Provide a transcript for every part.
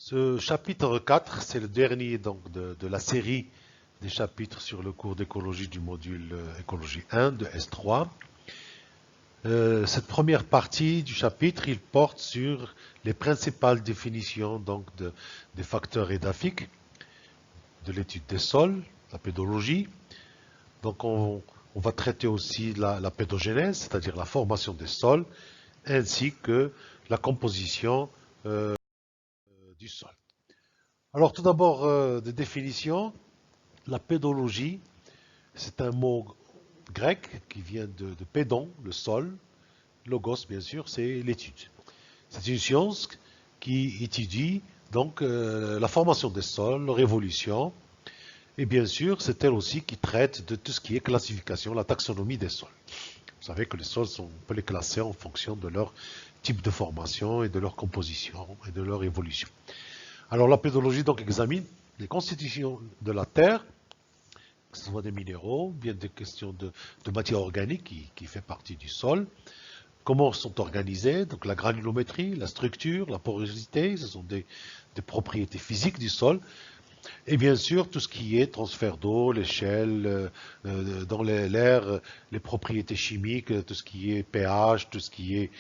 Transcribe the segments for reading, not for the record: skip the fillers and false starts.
Ce chapitre 4, c'est le dernier donc, de la série des chapitres sur le cours d'écologie du module écologie 1 de S3. Cette première partie du chapitre, il porte sur les principales définitions donc, des facteurs édaphiques, de l'étude des sols, la pédologie. Donc on va traiter aussi la pédogénèse, c'est-à-dire la formation des sols, ainsi que la composition du sol. Alors tout d'abord, des définitions. La pédologie, c'est un mot grec qui vient de pédon, le sol. Logos, bien sûr, c'est l'étude. C'est une science qui étudie donc la formation des sols, leur évolution. Et bien sûr, c'est elle aussi qui traite de tout ce qui est classification, la taxonomie des sols. Vous savez que les sols, on peut les classer en fonction de leur type de formation et de leur composition et de leur évolution. Alors la pédologie donc examine les constitutions de la Terre, que ce soit des minéraux, bien des questions de matière organique qui fait partie du sol, comment sont organisées, donc la granulométrie, la structure, la porosité, ce sont des propriétés physiques du sol, et bien sûr tout ce qui est transfert d'eau, l'échelle, dans l'air, les propriétés chimiques, tout ce qui est pH, tout ce qui est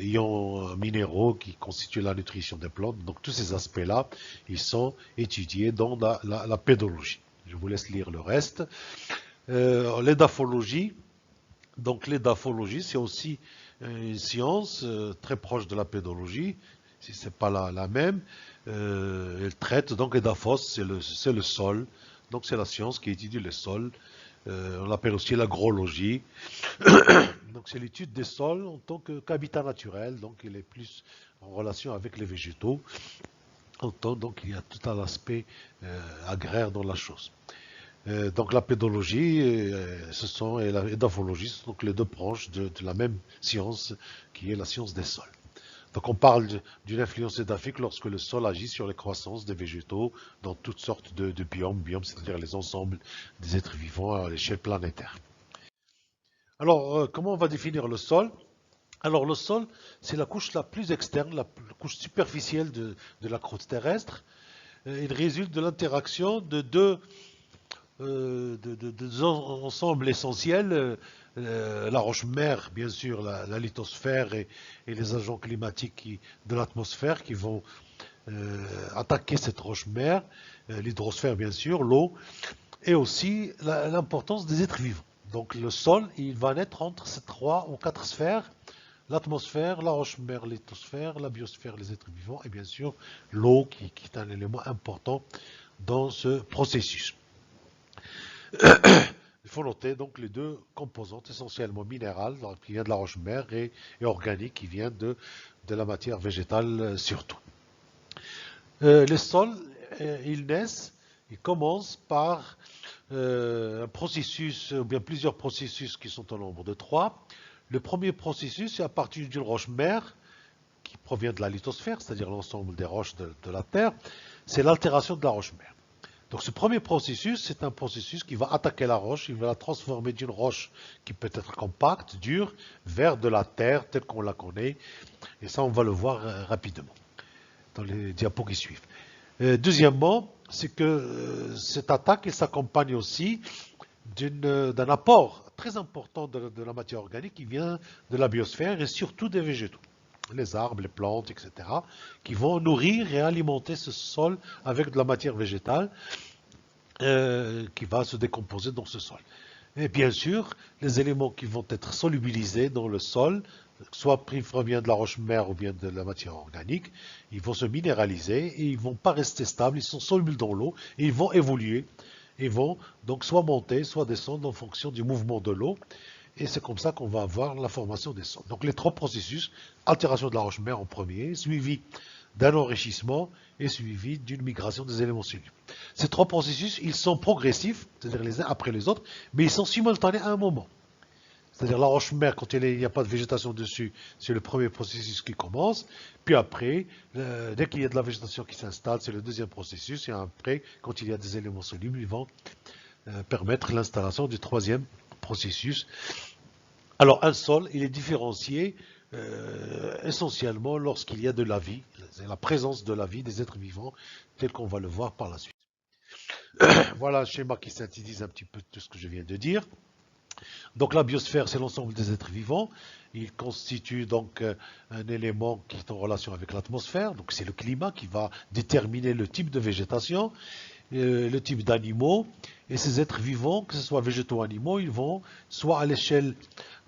ions minéraux qui constituent la nutrition des plantes. Donc tous ces aspects-là, ils sont étudiés dans la pédologie. Je vous laisse lire le reste. L'édaphologie. Donc l'édaphologie, c'est aussi une science très proche de la pédologie, si ce n'est pas la même. Elle traite, donc l'édaphos, c'est le sol, donc c'est la science qui étudie le sol. On l'appelle aussi l'agrologie. Donc c'est l'étude des sols en tant qu'habitat naturel, donc il est plus en relation avec les végétaux. Donc il y a tout un aspect agraire dans la chose. Donc la pédologie et la édaphologie sont donc les deux branches de la même science qui est la science des sols. Donc on parle d'une influence édaphique lorsque le sol agit sur les croissances des végétaux dans toutes sortes de biomes, c'est-à-dire les ensembles des êtres vivants à l'échelle planétaire. Alors comment on va définir le sol? Alors le sol, c'est la couche la plus externe, la couche superficielle de la croûte terrestre. Il résulte de l'interaction de deux ensembles essentiels, la roche-mère, bien sûr, la lithosphère et les agents climatiques de l'atmosphère qui vont attaquer cette roche-mère, l'hydrosphère, bien sûr, l'eau, et aussi l'importance des êtres vivants. Donc le sol, il va naître entre ces 3 ou 4 sphères, l'atmosphère, la roche-mère, la lithosphère, la biosphère, les êtres vivants, et bien sûr l'eau qui est un élément important dans ce processus. Il faut noter donc les deux composantes essentiellement minérales qui viennent de la roche-mère et organiques qui viennent de la matière végétale surtout. Les sols, ils naissent, ils commencent par un processus, ou bien plusieurs processus qui sont au nombre de 3. Le premier processus, c'est à partir d'une roche-mère qui provient de la lithosphère, c'est-à-dire l'ensemble des roches de la Terre, c'est l'altération de la roche-mère. Donc ce premier processus, c'est un processus qui va attaquer la roche, il va la transformer d'une roche qui peut être compacte, dure, vers de la terre telle qu'on la connaît. Et ça, on va le voir rapidement dans les diapos qui suivent. Deuxièmement, c'est que cette attaque s'accompagne aussi d'un apport très important de la matière organique qui vient de la biosphère et surtout des végétaux, les arbres, les plantes, etc., qui vont nourrir et alimenter ce sol avec de la matière végétale qui va se décomposer dans ce sol. Et bien sûr, les éléments qui vont être solubilisés dans le sol, soit proviennent de la roche-mère ou bien de la matière organique, ils vont se minéraliser et ils ne vont pas rester stables, ils sont solubles dans l'eau et ils vont évoluer. Ils vont donc soit monter, soit descendre en fonction du mouvement de l'eau. Et c'est comme ça qu'on va avoir la formation des sols. Donc les 3 processus, altération de la roche-mère en premier, suivi d'un enrichissement et suivi d'une migration des éléments solubles. Ces 3 processus, ils sont progressifs, c'est-à-dire les uns après les autres, mais ils sont simultanés à un moment. C'est-à-dire la roche-mère, quand il n'y a pas de végétation dessus, c'est le premier processus qui commence. Puis après, dès qu'il y a de la végétation qui s'installe, c'est le deuxième processus. Et après, quand il y a des éléments solubles, ils vont permettre l'installation du troisième processus. Alors un sol, il est différencié essentiellement lorsqu'il y a de la vie, c'est la présence de la vie des êtres vivants, tel qu'on va le voir par la suite. Voilà un schéma qui synthétise un petit peu tout ce que je viens de dire. Donc la biosphère, c'est l'ensemble des êtres vivants. Il constitue donc un élément qui est en relation avec l'atmosphère. Donc c'est le climat qui va déterminer le type de végétation, le type d'animaux. Et ces êtres vivants, que ce soit végétaux ou animaux, ils vont soit à l'échelle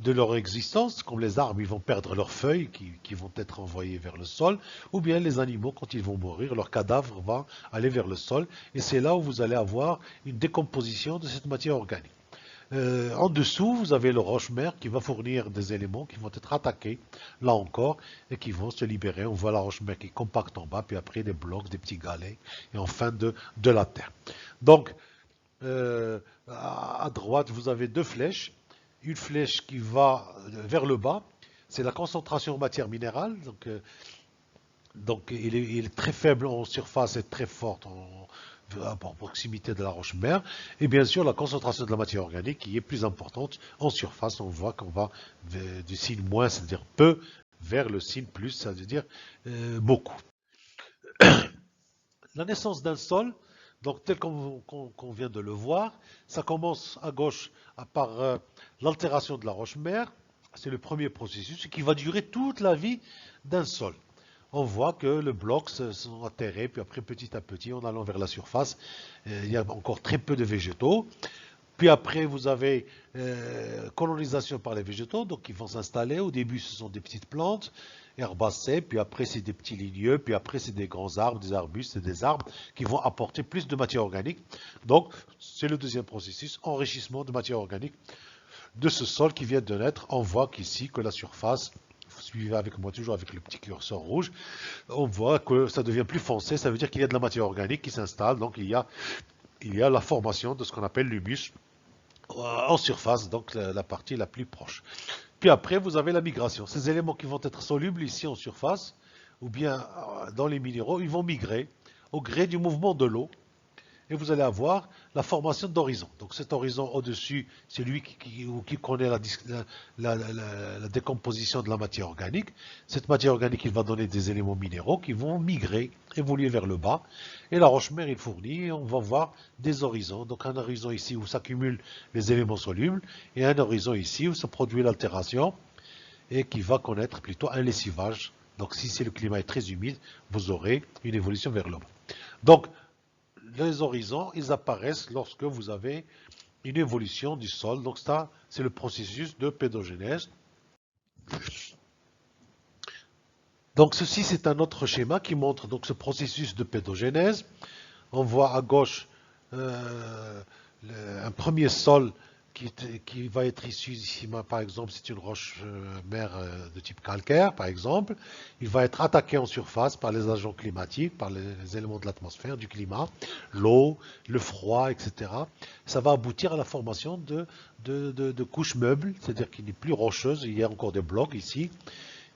de leur existence, comme les arbres, ils vont perdre leurs feuilles qui vont être envoyées vers le sol, ou bien les animaux, quand ils vont mourir, leur cadavre va aller vers le sol. Et c'est là où vous allez avoir une décomposition de cette matière organique. En dessous, vous avez le roche-mère qui va fournir des éléments qui vont être attaqués, là encore, et qui vont se libérer. On voit la roche-mère qui est compacte en bas, puis après des blocs, des petits galets, et enfin de la terre. Donc, à droite, vous avez deux flèches. Une flèche qui va vers le bas, c'est la concentration en matière minérale. Donc il est très faible en surface et très forte à proximité de la roche-mère. Et bien sûr, la concentration de la matière organique qui est plus importante en surface. On voit qu'on va du signe moins, c'est-à-dire peu, vers le signe plus, ça veut dire beaucoup. La naissance d'un sol, donc tel qu'on vient de le voir, ça commence à gauche par l'altération de la roche-mère. C'est le premier processus qui va durer toute la vie d'un sol. On voit que le bloc sont atterrés, puis après petit à petit, en allant vers la surface, il y a encore très peu de végétaux. Puis après, vous avez colonisation par les végétaux, donc ils vont s'installer. Au début, ce sont des petites plantes, herbacées, puis après, c'est des petits ligneux, puis après, c'est des grands arbres, des arbustes et des arbres qui vont apporter plus de matière organique. Donc, c'est le deuxième processus, enrichissement de matière organique de ce sol qui vient de naître. On voit qu'ici, que la surface, suivez avec moi toujours avec le petit curseur rouge, on voit que ça devient plus foncé, ça veut dire qu'il y a de la matière organique qui s'installe, donc il y a la formation de ce qu'on appelle l'humus en surface, donc la partie la plus proche. Puis après, vous avez la migration. Ces éléments qui vont être solubles ici en surface, ou bien dans les minéraux, ils vont migrer au gré du mouvement de l'eau. Et vous allez avoir la formation d'horizon. Donc cet horizon au-dessus, c'est lui qui connaît la décomposition de la matière organique. Cette matière organique, il va donner des éléments minéraux qui vont migrer, évoluer vers le bas. Et la roche-mère, il fournit, on va voir des horizons. Donc un horizon ici où s'accumulent les éléments solubles, et un horizon ici où se produit l'altération, et qui va connaître plutôt un lessivage. Donc si le climat est très humide, vous aurez une évolution vers le bas. Donc, les horizons, ils apparaissent lorsque vous avez une évolution du sol. Donc ça, c'est le processus de pédogénèse. Donc ceci, c'est un autre schéma qui montre donc ce processus de pédogénèse. On voit à gauche un premier sol qui va être issu ici, par exemple, c'est une roche-mère de type calcaire, par exemple. Il va être attaqué en surface par les agents climatiques, par les éléments de l'atmosphère, du climat, l'eau, le froid, etc. Ça va aboutir à la formation de couches meubles, c'est-à-dire qu'il n'est plus rocheuse, il y a encore des blocs ici.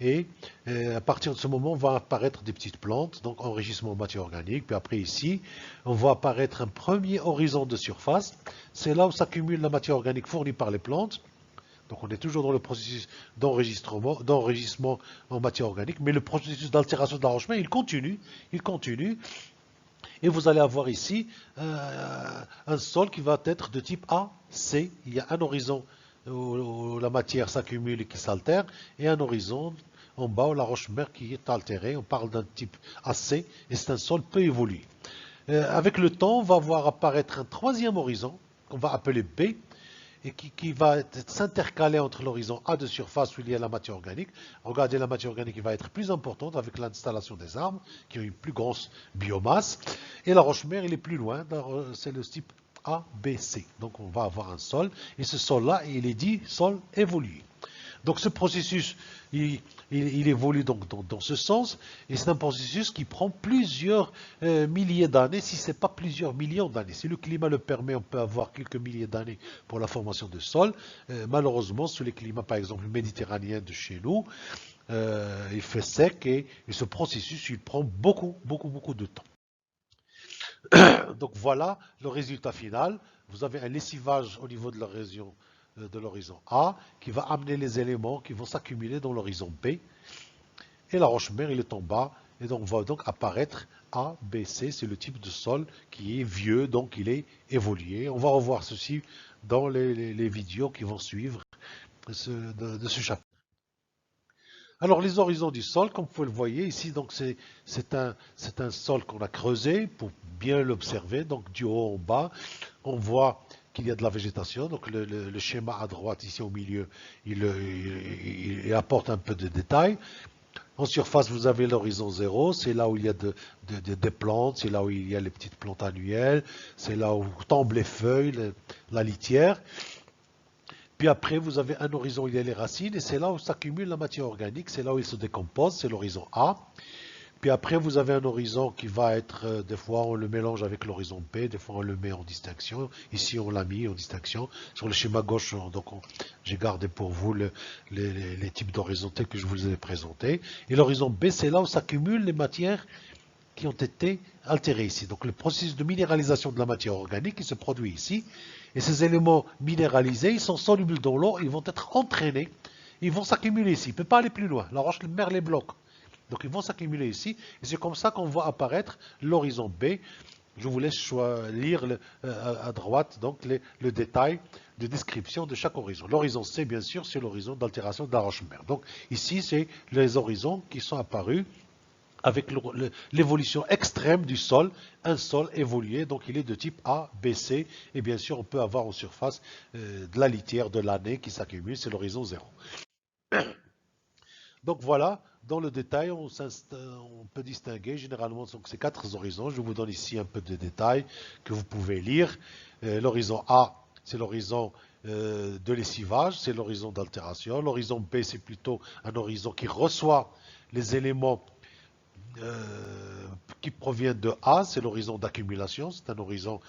Et à partir de ce moment, vont apparaître des petites plantes, donc enrichissement en matière organique. Puis après ici, on voit apparaître un premier horizon de surface. C'est là où s'accumule la matière organique fournie par les plantes. Donc on est toujours dans le processus d'enrichissement en matière organique, mais le processus d'altération de la roche-mère, il continue. Et vous allez avoir ici un sol qui va être de type A, C. Il y a un horizon où la matière s'accumule et qui s'altère, et un horizon en bas où la roche-mère qui est altérée. On parle d'un type AC, et c'est un sol peu évolué. Avec le temps, on va voir apparaître un troisième horizon, qu'on va appeler B, et qui va s'intercaler entre l'horizon A de surface où il y a la matière organique. Regardez, la matière organique qui va être plus importante avec l'installation des arbres, qui ont une plus grosse biomasse, et la roche-mère, il est plus loin, c'est le type A, B, C. Donc on va avoir un sol, et ce sol-là, il est dit sol évolué. Donc ce processus, il évolue donc dans ce sens, et c'est un processus qui prend plusieurs milliers d'années, si ce n'est pas plusieurs millions d'années. Si le climat le permet, on peut avoir quelques milliers d'années pour la formation de sol. Malheureusement, sous les climats, par exemple, méditerranéens de chez nous, il fait sec, et ce processus, il prend beaucoup de temps. Donc voilà le résultat final. Vous avez un lessivage au niveau de la région de l'horizon A qui va amener les éléments qui vont s'accumuler dans l'horizon B. Et la roche-mère, il est en bas et donc va donc apparaître A, B, C, c'est le type de sol qui est vieux, donc il est évolué. On va revoir ceci dans les vidéos qui vont suivre de ce chapitre. Alors les horizons du sol, comme vous le voyez ici, donc c'est un sol qu'on a creusé pour bien l'observer, donc du haut en bas, on voit qu'il y a de la végétation, donc le schéma à droite ici au milieu, il apporte un peu de détails. En surface, vous avez l'horizon zéro, c'est là où il y a des plantes, c'est là où il y a les petites plantes annuelles, c'est là où tombent les feuilles, la litière. Puis après, vous avez un horizon où il y a les racines, et c'est là où s'accumule la matière organique, c'est là où il se décompose, c'est l'horizon A. Puis après, vous avez un horizon qui va être, des fois on le mélange avec l'horizon B, des fois on le met en distinction. Ici, on l'a mis en distinction. Sur le schéma gauche, donc j'ai gardé pour vous les types d'horizons tels que je vous ai présentés. Et l'horizon B, c'est là où s'accumulent les matières qui ont été altérées ici. Donc le processus de minéralisation de la matière organique qui se produit ici. Et ces éléments minéralisés, ils sont solubles dans l'eau, ils vont être entraînés, ils vont s'accumuler ici. Il ne peut pas aller plus loin. La roche-mère les bloque. Donc ils vont s'accumuler ici, et c'est comme ça qu'on voit apparaître l'horizon B. Je vous laisse lire à droite donc le détail de description de chaque horizon. L'horizon C, bien sûr, c'est l'horizon d'altération de la roche-mère. Donc ici, c'est les horizons qui sont apparus avec l'évolution extrême du sol, un sol évolué, donc il est de type A, B, C, et bien sûr on peut avoir en surface de la litière, de l'année qui s'accumule, c'est l'horizon 0. Donc voilà, dans le détail, on peut distinguer généralement ces quatre horizons. Je vous donne ici un peu de détails que vous pouvez lire. L'horizon A, c'est l'horizon de lessivage, c'est l'horizon d'altération. L'horizon B, c'est plutôt un horizon qui reçoit les éléments qui proviennent de A, c'est l'horizon d'accumulation, c'est un horizon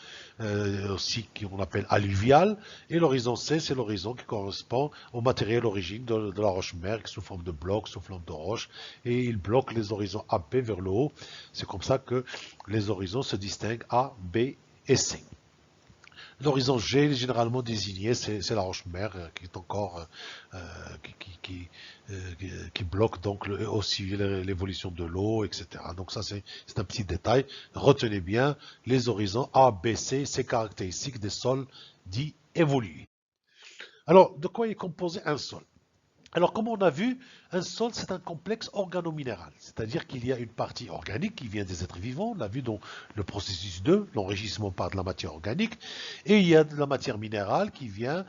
aussi qu'on appelle alluvial, et l'horizon C, c'est l'horizon qui correspond au matériel d'origine de la roche-mère, sous forme de blocs, sous forme de roche, et il bloque les horizons AB vers le haut. C'est comme ça que les horizons se distinguent A, B et C. L'horizon G est généralement désigné, c'est la roche-mère qui est encore qui bloque donc aussi l'évolution de l'eau, etc. Donc ça c'est un petit détail. Retenez bien les horizons A, B, C, ces caractéristiques des sols dits évolués. Alors, de quoi est composé un sol? Alors, comme on a vu, un sol, c'est un complexe organominéral, c'est-à-dire qu'il y a une partie organique qui vient des êtres vivants, on l'a vu dans le processus 2, l'enrichissement par de la matière organique, et il y a de la matière minérale qui vient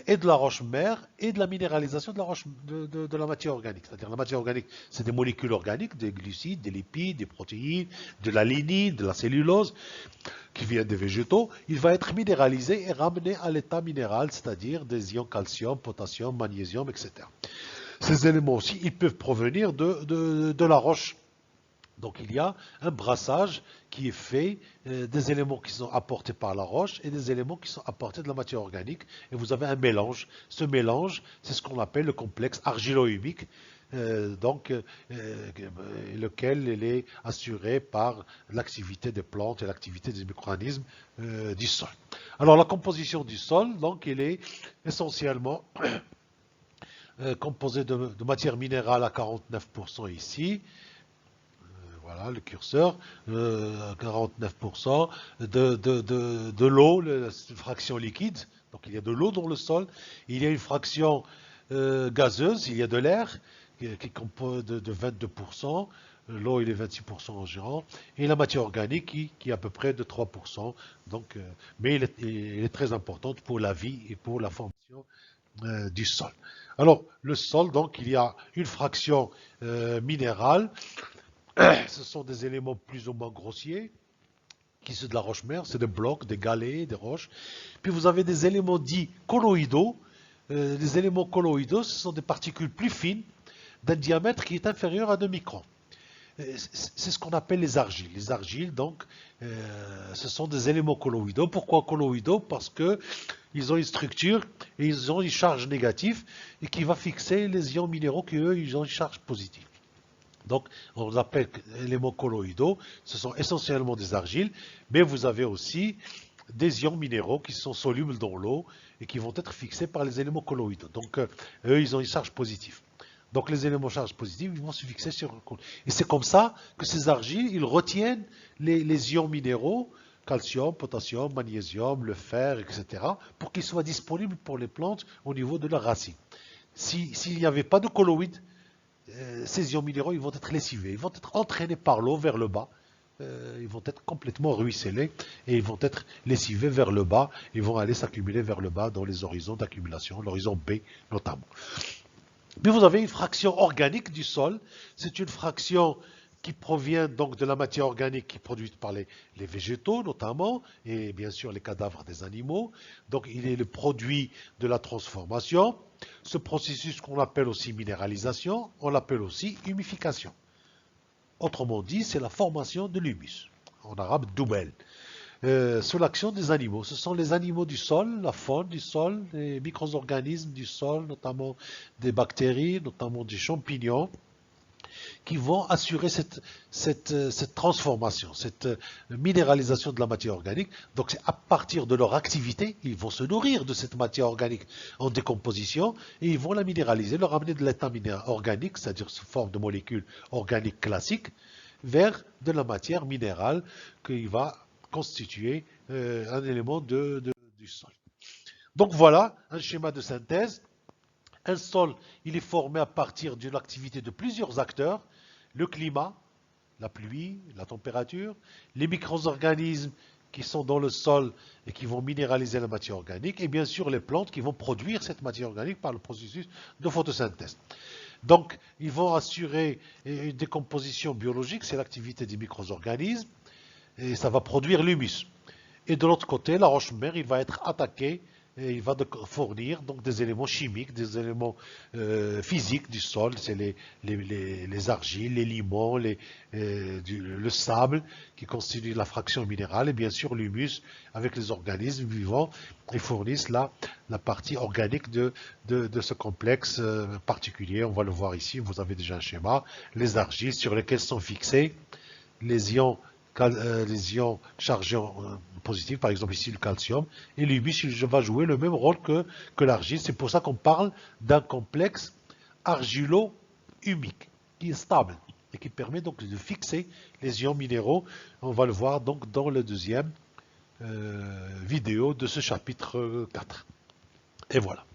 et de la roche-mère et de la minéralisation de la matière organique. C'est-à-dire la matière organique, c'est des molécules organiques, des glucides, des lipides, des protéines, de la lignine, de la cellulose, qui viennent des végétaux. Il va être minéralisé et ramené à l'état minéral, c'est-à-dire des ions calcium, potassium, magnésium, etc. Ces éléments aussi, ils peuvent provenir de la roche. Donc il y a un brassage qui est fait des éléments qui sont apportés par la roche et des éléments qui sont apportés de la matière organique. Et vous avez un mélange. Ce mélange, c'est ce qu'on appelle le complexe argilo-humique, lequel il est assuré par l'activité des plantes et l'activité des micro-organismes du sol. Alors la composition du sol, donc, il est essentiellement composé de matière minérale à 49% ici. Voilà le curseur, 49%, de l'eau, la fraction liquide, donc il y a de l'eau dans le sol, il y a une fraction gazeuse, il y a de l'air qui compose de 22%, l'eau il est 26% en gérant, et la matière organique qui est à peu près de 3%, donc, mais il est très importante pour la vie et pour la formation du sol. Alors le sol, donc il y a une fraction minérale, ce sont des éléments plus ou moins grossiers, qui sont de la roche-mère, c'est des blocs, des galets, des roches. Puis vous avez des éléments dits colloïdaux. Les éléments colloïdaux, ce sont des particules plus fines, d'un diamètre qui est inférieur à 2 microns. C'est ce qu'on appelle les argiles. Les argiles, donc, ce sont des éléments colloïdaux. Pourquoi colloïdaux? Parce qu'ils ont une structure et ils ont une charge négative et qui va fixer les ions minéraux qui, eux, ils ont une charge positive. Donc, on les appelle éléments colloïdaux. Ce sont essentiellement des argiles, mais vous avez aussi des ions minéraux qui sont solubles dans l'eau et qui vont être fixés par les éléments colloïdaux. Donc, eux, ils ont une charge positive. Donc les éléments charge positive, ils vont se fixer sur le cône. Et c'est comme ça que ces argiles, ils retiennent les ions minéraux, calcium, potassium, magnésium, le fer, etc., pour qu'ils soient disponibles pour les plantes au niveau de leurs racines. S'il n'y avait pas de colloïdes, ces ions minéraux ils vont être lessivés, ils vont être entraînés par l'eau vers le bas, ils vont être complètement ruisselés et ils vont être lessivés vers le bas, ils vont aller s'accumuler vers le bas dans les horizons d'accumulation, l'horizon B notamment. Mais vous avez une fraction organique du sol, c'est une fraction qui provient donc de la matière organique qui est produite par les végétaux notamment, et bien sûr les cadavres des animaux. Donc il est le produit de la transformation. Ce processus qu'on appelle aussi minéralisation, on l'appelle aussi humification. Autrement dit, c'est la formation de l'humus, en arabe doubel. Sous l'action des animaux. Ce sont les animaux du sol, la faune du sol, les micro-organismes du sol, notamment des bactéries, notamment des champignons, qui vont assurer cette transformation, cette minéralisation de la matière organique. Donc c'est à partir de leur activité, ils vont se nourrir de cette matière organique en décomposition et ils vont la minéraliser, leur amener de l'état organique, c'est-à-dire sous forme de molécules organiques classiques, vers de la matière minérale qui va constituer un élément du sol. Donc voilà un schéma de synthèse. Un sol, il est formé à partir d'une activité de plusieurs acteurs, le climat, la pluie, la température, les micro-organismes qui sont dans le sol et qui vont minéraliser la matière organique, et bien sûr les plantes qui vont produire cette matière organique par le processus de photosynthèse. Donc, ils vont assurer une décomposition biologique, c'est l'activité des micro-organismes, et ça va produire l'humus. Et de l'autre côté, la roche-mère, il va être attaqué et il va fournir donc des éléments chimiques, des éléments physiques du sol, c'est les argiles, les limons, le sable qui constituent la fraction minérale et bien sûr l'humus avec les organismes vivants et fournissent la partie organique de ce complexe particulier. On va le voir ici, vous avez déjà un schéma, les argiles sur lesquelles sont fixés les ions chargés positifs, par exemple ici le calcium, et l'humus va jouer le même rôle que l'argile. C'est pour ça qu'on parle d'un complexe argilo-humique qui est stable et qui permet donc de fixer les ions minéraux. On va le voir donc dans la deuxième vidéo de ce chapitre 4. Et voilà.